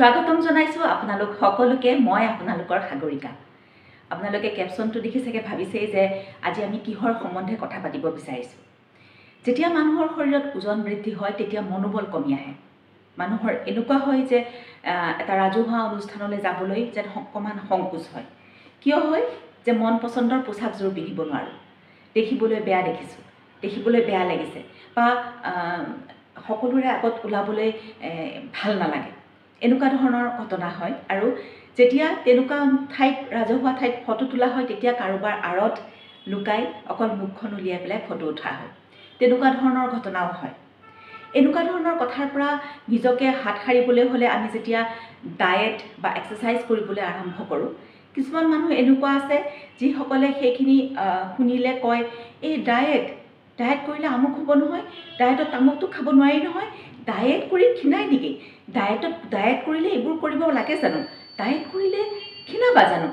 স্বাগতম জনাইছো আপোনালোক সকলোকে মই আপোনালোকৰ সাগৰিকা আপোনালোকে ক্যাপশনটো দেখি চাগে ভাবিছেই যে আজি আমি কিহৰ সম্বন্ধে কথা পাতিব বিচাৰিছো যেতিয়া মানুহৰ শৰীৰত ওজন বৃদ্ধি হয় তেতিয়া মনোবল কমি আহে মানুহৰ এনেকুৱা হয় যে এটা ৰাজহুৱা অনুষ্ঠানলৈ যাবলৈ যেন অকমান সংকোচ হয় কিয় হয় যে মন পছন্দৰ পোছাকযোৰ পিন্ধিব নোৱাৰো দেখিবলৈ বেয়া দেখিছো দেখিবলৈ বেয়া লাগিছে বা সকলোৰে আগত ওলাবলৈ ভাল নালাগে এনেকুৱা ধৰণৰ ঘটনা হয় আৰু যেতিয়া তেনেকুৱা ঠাইত ৰাজহুৱা ঠাইত ফটো তোলা হয় তেতিয়া কাৰোবাৰ আড়ত লুকাই অকল মুখখন উলিয়াই পেলাই ফটো উঠা হয় তেনেকুৱা ধৰণৰ ঘটনাও হয় এনেকুৱা ধৰণৰ কথাৰ পৰা নিজকে হাত সাৰিবলৈ হ'লে আমি যেতিয়া ডায়েট বা এক্সাৰসাইজ কৰিবলৈ আৰম্ভ কৰোঁ কিছুমান মানুহ এনেকুৱা আছে যিসকলে সেইখিনি শুনিলে কয় এই ডায়েট কৰিলে আমুক হ'ব নহয় ডায়েটত তামুকটো খাব নোৱাৰি নহয় ডায়েট কৰি ক্ষীণাই নেকি ডায়েট কৰিলে এইবোৰ কৰিব লাগে জানো ডায়েট কৰিলে ক্ষীণাবা জানো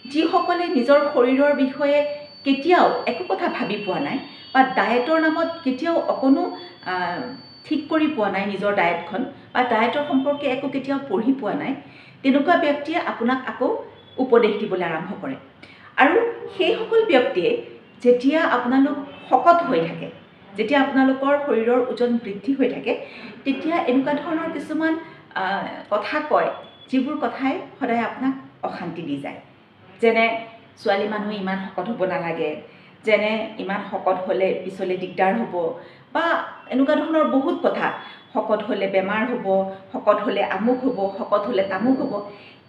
যিসকলে নিজৰ শৰীৰৰ বিষয়ে কেতিয়াও একো কথা ভাবি পোৱা নাই বা ডায়েটৰ নামত কেতিয়াও অকনো ঠিক কৰি পোৱা নাই নিজৰ ডায়েটখন বা ডায়েটৰ সম্পৰ্কে একো কেতিয়াও পঢ়ি পোৱা নাই তেনেকুৱা ব্যক্তিয়ে আপোনাক আকৌ উপদেশ দিবলৈ আৰম্ভ কৰে আৰু সেই সকল ব্যক্তিয়ে যেতিয়া আপোনালোক শকত হৈ থাকে যেতিয়া আপোনালোকৰ শৰীৰৰ ওজন বৃদ্ধি হৈ থাকে তেতিয়া এনেকুৱা ধৰণৰ কিছুমান কথা কয় যিবোৰ কথাই সদায় আপোনাক অশান্তি দি যায় যেনে ছোৱালী মানুহ ইমান শকত হ'ব নালাগে যেনে ইমান শকত হ'লে পিছলৈ দিগদাৰ হ'ব বা এনেকুৱা ধৰণৰ বহুত কথা শকত হ'লে বেমাৰ হ'ব শকত হ'লে আমুক হ'ব শকত হ'লে তামুক হ'ব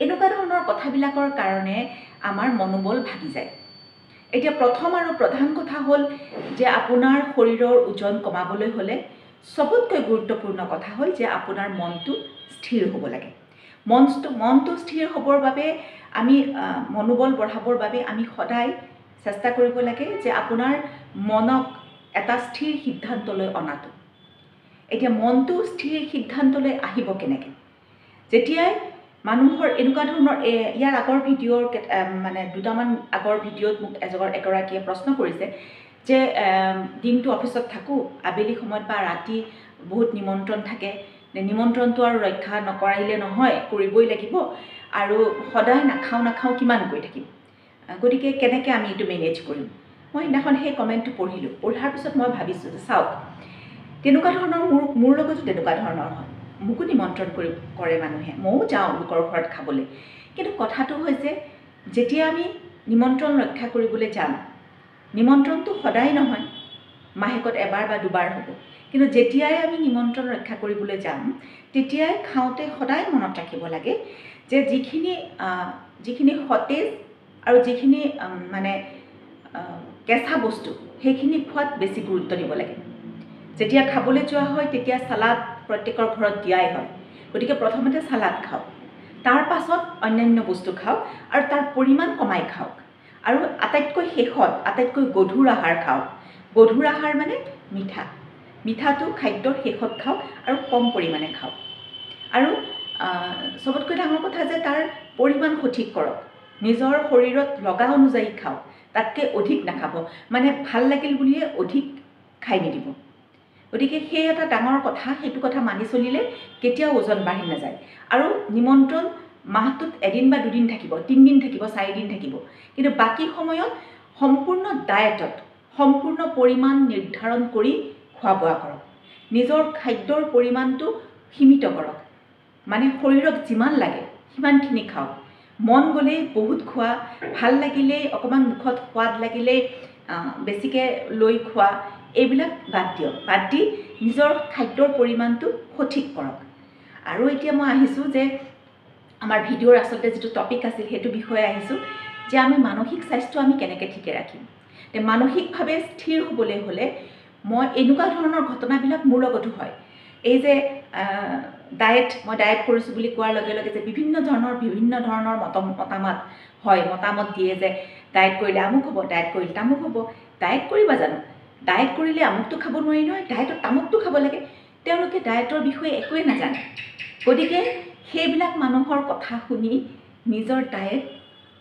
এনেকুৱা ধৰণৰ কথাবিলাকৰ কাৰণে আমাৰ মনোবল ভাগি যায় এতিয়া প্ৰথম আৰু প্ৰধান কথা হ'ল যে আপোনাৰ শৰীৰৰ ওজন কমাবলৈ হ'লে সবতকৈ গুৰুত্বপূৰ্ণ কথা হ'ল যে আপোনাৰ মনটো স্থিৰ হ'ব লাগে মনটো স্থিৰ হ'বৰ বাবে আমি মনোবল বঢ়াবৰ বাবে আমি সদায় চেষ্টা কৰিব লাগে যে আপোনাৰ মনক এটা স্থিৰ সিদ্ধান্তলৈ অনাটো এতিয়া মনটো স্থিৰ সিদ্ধান্তলৈ আহিব কেনেকৈ যেতিয়াই মানুহৰ এনেকুৱা ধৰণৰ ইয়াৰ আগৰ ভিডিঅ'ৰ মানে দুটামান আগৰ ভিডিঅ'ত মোক এগৰাকীয়ে প্ৰশ্ন কৰিছে যে দিনটো অফিচত থাকোঁ আবেলি সময়ত বা ৰাতি বহুত নিমন্ত্ৰণ থাকে নিমন্ত্ৰণটো আৰু ৰক্ষা নকৰাইলে নহয় কৰিবই লাগিব আৰু সদায় নাখাওঁ কিমান কৰি থাকিম গতিকে কেনেকৈ আমি এইটো মেনেজ কৰিম মই সেইদিনাখন সেই কমেণ্টটো পঢ়াৰ পিছত মই ভাবিছোঁ যে চাওক তেনেকুৱা ধৰণৰ মোৰ লগতো তেনেকুৱা ধৰণৰ হয় মোকো নিমন্ত্ৰণ কৰে মানুহে ময়ো যাওঁ লোকৰ ঘৰত খাবলৈ কিন্তু কথাটো হৈছে যেতিয়া আমি নিমন্ত্ৰণ ৰক্ষা কৰিবলৈ যাম নিমন্ত্ৰণটো সদায় নহয় মাহেকত এবাৰ বা দুবাৰ হ'ব কিন্তু যেতিয়াই আমি নিমন্ত্ৰণ ৰক্ষা কৰিবলৈ যাম তেতিয়াই খাওঁতে সদায় মনত ৰাখিব লাগে যে যিখিনি সতেজ আৰু যিখিনি মানে কেঁচা বস্তু সেইখিনি খোৱাত বেছি গুৰুত্ব দিব লাগে যেতিয়া খাবলৈ যোৱা হয় তেতিয়া সালাড প্ৰত্যেকৰ ঘৰত দিয়াই হয় গতিকে প্ৰথমতে সালাড খাওক তাৰ পাছত অন্যান্য বস্তু খাওক আৰু তাৰ পৰিমাণ কমাই খাওক আৰু আটাইতকৈ শেষত আটাইতকৈ গধুৰ আহাৰ খাওক গধুৰ আহাৰ মানে মিঠাটো খাদ্যৰ শেষত খাওক আৰু কম পৰিমাণে খাওক আৰু সবতকৈ ডাঙৰ কথা যে তাৰ পৰিমাণ সঠিক কৰক নিজৰ শৰীৰত লগা অনুযায়ী খাওক তাতকৈ অধিক নাখাব মানে ভাল লাগিল বুলিয়ে অধিক খাই নিদিব গতিকে সেই এটা ডাঙৰ কথা সেইটো কথা মানি চলিলে কেতিয়াও ওজন বাঢ়ি নাযায় আৰু নিমন্ত্ৰণ মাহটোত এদিন বা দুদিন থাকিব 3 দিন থাকিব 4 দিন থাকিব কিন্তু বাকী সময়ত সম্পূৰ্ণ ডায়েটত সম্পূৰ্ণ পৰিমাণ নিৰ্ধাৰণ কৰি খোৱা বোৱা কৰক নিজৰ খাদ্যৰ পৰিমাণটো সীমিত কৰক মানে শৰীৰক যিমান লাগে সিমানখিনি খাওক মন গ'লেই বহুত খোৱা ভাল লাগিলেই অকণমান মুখত সোৱাদ লাগিলেই বেছিকৈ লৈ খোৱা এইবিলাক বাদ দি নিজৰ খাদ্যৰ পৰিমাণটো সঠিক কৰক আৰু এতিয়া মই আহিছোঁ যে আমাৰ ভিডিঅ'ৰ আচলতে যিটো টপিক আছিল সেইটো বিষয়ে আহিছোঁ যে আমি মানসিক স্বাস্থ্য আমি কেনেকৈ ঠিকে ৰাখিম মানসিকভাৱে স্থিৰ হ'বলৈ হ'লে মই এনেকুৱা ধৰণৰ ঘটনাবিলাক মোৰ লগতো হয় এই যে মই ডায়েট কৰিছোঁ বুলি কোৱাৰ লগে লগে যে বিভিন্ন ধৰণৰ মতামত দিয়ে যে ডায়েট কৰিলে আমুক হ'ব ডায়েট কৰিলে তামুক হ'ব ডায়েট কৰিবা জানো ডায়েট কৰিলে আমুকটো খাব নোৱাৰি নহয় ডায়েটত তামুকটো খাব লাগে তেওঁলোকে ডায়েটৰ বিষয়ে একোৱেই নাজানে গতিকে সেইবিলাক মানুহৰ কথা শুনি নিজৰ ডায়েট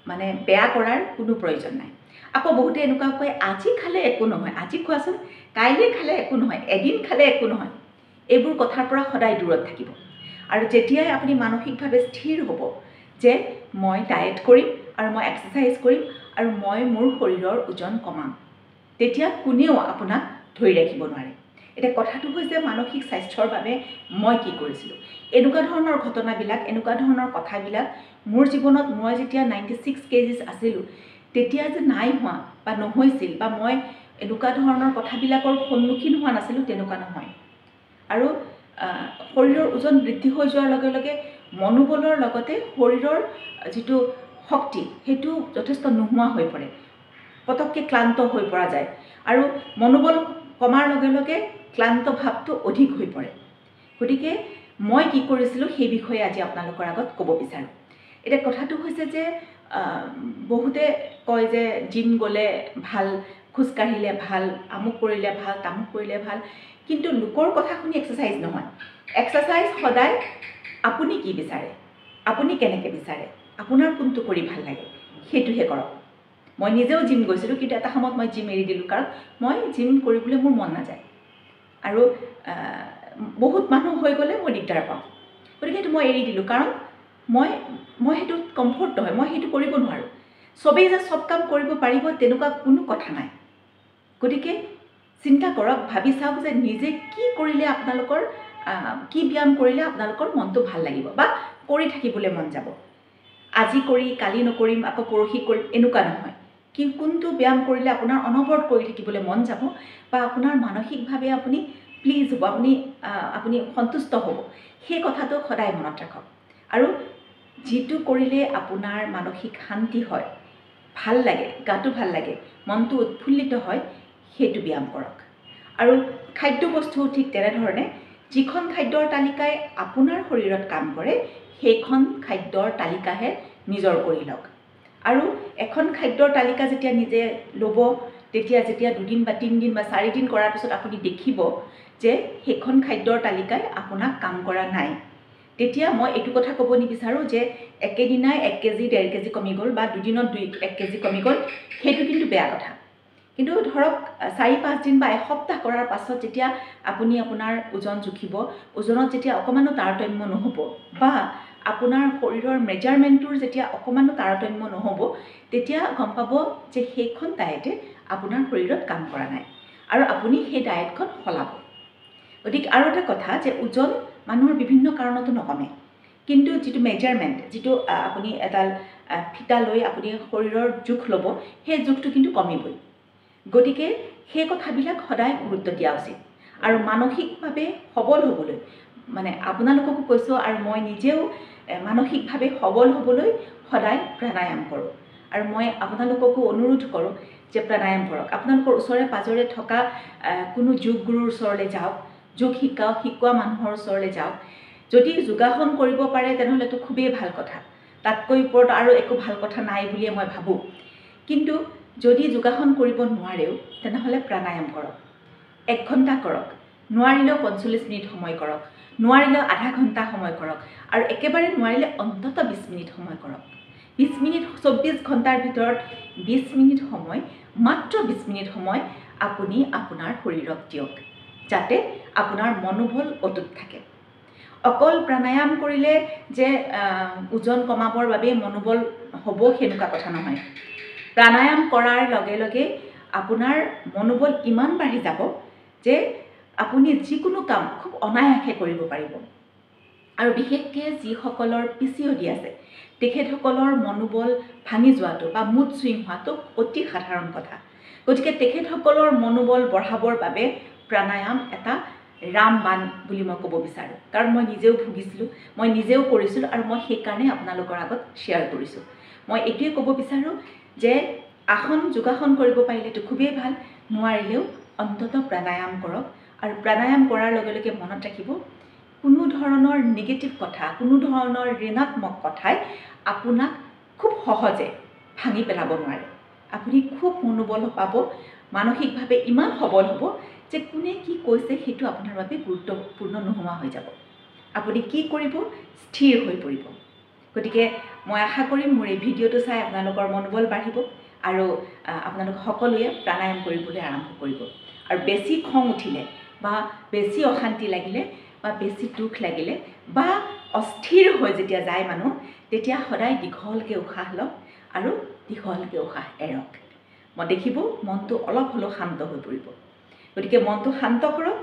মানে বেয়া কৰাৰ কোনো প্ৰয়োজন নাই আকৌ বহুতে এনেকুৱা কয় আজি খালে একো নহয় আজি খোৱাচোন কাইলৈ খালে একো নহয় এদিন খালে একো নহয় এইবোৰ কথাৰ পৰা সদায় দূৰত থাকিব আৰু যেতিয়াই আপুনি মানসিকভাৱে স্থিৰ হ'ব যে মই ডায়েট কৰিম আৰু মই এক্সাৰচাইজ কৰিম আৰু মই মোৰ শৰীৰৰ ওজন কমাম, তেতিয়া কোনেও আপোনাক ধৰি ৰাখিব নোৱাৰে। এতিয়া কথাটো হৈছে মানসিক স্বাস্থ্যৰ বাবে মই কি কৰিছিলোঁ। এনেকুৱা ধৰণৰ ঘটনাবিলাক, এনেকুৱা ধৰণৰ কথাবিলাক মোৰ জীৱনত মই যেতিয়া 96 kgs আছিলোঁ তেতিয়া যে নাই হোৱা বা নহৈছিল বা মই এনেকুৱা ধৰণৰ কথাবিলাকৰ সন্মুখীন হোৱা নাছিলোঁ তেনেকুৱা নহয়। আৰু শৰীৰৰ ওজন বৃদ্ধি হৈ যোৱাৰ লগে লগে মনোবলৰ লগতে শৰীৰৰ যিটো শক্তি সেইটো যথেষ্ট নোহোৱা হৈ পৰে, পটককৈ ক্লান্ত হৈ পৰা যায় আৰু মনোবল কমাৰ লগে লগে ক্লান্ত ভাৱটো অধিক হৈ পৰে। গতিকে মই কি কৰিছিলোঁ সেই বিষয়ে আজি আপোনালোকৰ আগত ক'ব বিচাৰোঁ। এতিয়া কথাটো হৈছে যে বহুতে কয় যে জিম গ'লে ভাল, খোজকাঢ়িলে ভাল, আমুক কৰিলে ভাল, তামুক কৰিলে ভাল, কিন্তু লোকৰ কথা শুনি এক্সাৰচাইজ নহয়। এক্সাৰচাইজ সদায় আপুনি কি বিচাৰে, আপুনি কেনেকৈ বিচাৰে, আপোনাৰ কোনটো কৰি ভাল লাগে সেইটোহে কৰক। মই নিজেও জিম গৈছিলোঁ, কিন্তু এটা সময়ত মই জিম এৰি দিলোঁ, কাৰণ মই জিম কৰিবলৈ মোৰ মন নাযায় আৰু বহুত মানুহ হৈ গ'লে মই দিগদাৰ পাওঁ। গতিকে সেইটো মই এৰি দিলোঁ, কাৰণ মই সেইটো কমফৰ্ট নহয়, মই সেইটো কৰিব নোৱাৰোঁ। চবেই যে চব কাম কৰিব পাৰিব তেনেকুৱা কোনো কথা নাই। গতিকে চিন্তা কৰক, ভাবি চাওক যে নিজে কি কৰিলে আপোনালোকৰ, কি ব্যায়াম কৰিলে আপোনালোকৰ মনটো ভাল লাগিব বা কৰি থাকিবলৈ মন যাব। আজি কৰি কালি নকৰিম, আকৌ পৰহি কৰিম, এনেকুৱা নহয়। কোনটো ব্যায়াম কৰিলে আপোনাৰ অনবৰত কৰি থাকিবলৈ মন যাব বা আপোনাৰ মানসিকভাৱে আপুনি প্লিজ হ'ব, আপুনি সন্তুষ্ট হ'ব, সেই কথাটো সদায় মনত ৰাখক। আৰু যিটো কৰিলে আপোনাৰ মানসিক শান্তি হয়, ভাল লাগে, গাটো ভাল লাগে, মনটো উৎফুল্লিত হয়, সেইটো ব্যায়াম কৰক। আৰু খাদ্যবস্তুও ঠিক তেনেধৰণে যিখন খাদ্যৰ তালিকাই আপোনাৰ শৰীৰত কাম কৰে সেইখন খাদ্যৰ তালিকাহে নিজৰ কৰি লওক। আৰু এখন খাদ্যৰ তালিকা যেতিয়া নিজে ল'ব, তেতিয়া 2 দিন বা 3 দিন বা 4 দিন কৰাৰ পিছত আপুনি দেখিব যে সেইখন খাদ্যৰ তালিকাই আপোনাক কাম কৰা নাই, তেতিয়া মই এইটো কথা ক'ব নিবিচাৰোঁ যে একেদিনাই 1 কেজি 1.5 কেজি কমি গ'ল বা 2 দিনত 1 কেজি কমি গ'ল, সেইটো কিন্তু বেয়া কথা। কিন্তু ধৰক 4-5 দিন বা এসপ্তাহ কৰাৰ পাছত যেতিয়া আপুনি আপোনাৰ ওজন জুখিব, ওজনত যেতিয়া অকণমানো তাৰতম্য নহ'ব বা আপোনাৰ শৰীৰৰ মেজাৰমেণ্টটোৰ যেতিয়া অকণমানো তাৰতম্য নহ'ব, তেতিয়া গম পাব যে সেইখন ডায়েটে আপোনাৰ শৰীৰত কাম কৰা নাই আৰু আপুনি সেই ডায়েটখন সলাব। গতিকে আৰু এটা কথা যে ওজন মানুহৰ বিভিন্ন কাৰণতো নকমে, কিন্তু যিটো মেজাৰমেণ্ট, যিটো আপুনি এডাল ফিতা লৈ আপুনি শৰীৰৰ জোখ ল'ব, সেই জোখটো কিন্তু কমিবই। গতিকে সেই কথাবিলাক সদায় গুৰুত্ব দিয়া উচিত। আৰু মানসিকভাৱে সবল হ'বলৈ, মানে আপোনালোককো কৈছোঁ আৰু মই নিজেও মানসিকভাৱে সবল হ'বলৈ সদায় প্ৰাণায়াম কৰোঁ। আৰু মই আপোনালোককো অনুৰোধ কৰোঁ যে প্ৰাণায়াম কৰক। আপোনালোকৰ ওচৰে পাঁজৰে থকা কোনো যোগ গুৰুৰ ওচৰলৈ যাওক, যোগ শিকোৱা মানুহৰ ওচৰলৈ যাওক। যদি যোগাসন কৰিব পাৰে তেনেহ'লেতো খুবেই ভাল কথা, তাতকৈ ওপৰত আৰু একো ভাল কথা নাই বুলিয়ে মই ভাবোঁ। কিন্তু যদি যোগাসন কৰিব নোৱাৰেও তেনেহ'লে প্ৰাণায়াম কৰক, 1 ঘণ্টা কৰক, নোৱাৰিলেও 45 মিনিট সময় কৰক, নোৱাৰিলেও আধা ঘণ্টা সময় কৰক, আৰু একেবাৰে নোৱাৰিলে অন্ততঃ 20 মিনিট সময় কৰক। 20 মিনিট, 24 ঘণ্টাৰ ভিতৰত 20 মিনিট সময়, মাত্ৰ 20 মিনিট সময় আপুনি আপোনাৰ শৰীৰক দিয়ক, যাতে আপোনাৰ মনোবল অটুট থাকে। অকল প্ৰাণায়াম কৰিলে যে ওজন কমাবৰ বাবে মনোবল হ'ব সেনেকুৱা কথা নহয়। প্ৰাণায়াম কৰাৰ লগে লগে আপোনাৰ মনোবল ইমান বাঢ়ি যাব যে আপুনি যিকোনো কাম খুব অনায়াসে কৰিব পাৰিব। আৰু বিশেষকৈ যিসকলৰ PCOD আছে তেখেতসকলৰ মনোবল ভাঙি যোৱাটো বা মুড চুইং হোৱাটো অতি সাধাৰণ কথা। গতিকে তেখেতসকলৰ মনোবল বঢ়াবৰ বাবে প্ৰাণায়াম এটা ৰামবাণ বুলি মই ক'ব বিচাৰোঁ, কাৰণ মই নিজেও ভুগিছিলোঁ, মই নিজেও কৰিছিলোঁ আৰু মই সেইকাৰণে আপোনালোকৰ আগত শ্বেয়াৰ কৰিছোঁ। মই এইটোৱে ক'ব বিচাৰোঁ যে যোগাসন কৰিব পাৰিলেতো খুবেই ভাল, নোৱাৰিলেও অন্ততঃ প্ৰাণায়াম কৰক। আৰু প্ৰাণায়াম কৰাৰ লগে লগে মনত ৰাখিব, কোনো ধৰণৰ নিগেটিভ কথা, কোনো ধৰণৰ ঋণাত্মক কথাই আপোনাক খুব সহজে ভাঙি পেলাব নোৱাৰে। আপুনি খুব মনোবল পাব, মানসিকভাৱে ইমান সবল হ'ব যে কোনে কি কৈছে সেইটো আপোনাৰ বাবে গুৰুত্বপূৰ্ণ নোহোৱা হৈ যাব। আপুনি কি কৰিব, স্থিৰ হৈ পৰিব। গতিকে মই আশা কৰিম মোৰ এই ভিডিঅ'টো চাই আপোনালোকৰ মনোবল বাঢ়িব আৰু আপোনালোক সকলোৱে প্ৰাণায়াম কৰিবলৈ আৰম্ভ কৰিব। আৰু বেছি খং উঠিলে বা বেছি অশান্তি লাগিলে বা বেছি দুখ লাগিলে বা অস্থিৰ হৈ যেতিয়া যায় মানুহ তেতিয়া সদায় দীঘলকৈ উশাহ লওক আৰু দীঘলকৈ উশাহ এৰক মই দেখিব মনটো অলপ হ'লেও শান্ত হৈ পৰিব গতিকে মনটো শান্ত কৰক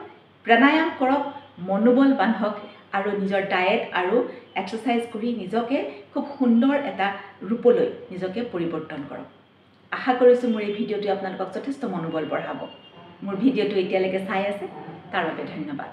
প্ৰাণায়াম কৰক মনোবল বান্ধক আৰু নিজৰ ডায়েট আৰু এক্সাৰচাইজ কৰি নিজকে খুব সুন্দৰ এটা ৰূপলৈ নিজকে পৰিৱৰ্তন কৰক আশা কৰিছোঁ মোৰ এই ভিডিঅ'টোৱে আপোনালোকক যথেষ্ট মনোবল বঢ়াব মোৰ ভিডিঅ'টো এতিয়ালৈকে চাই আছে তাৰ বাবে ধন্যবাদ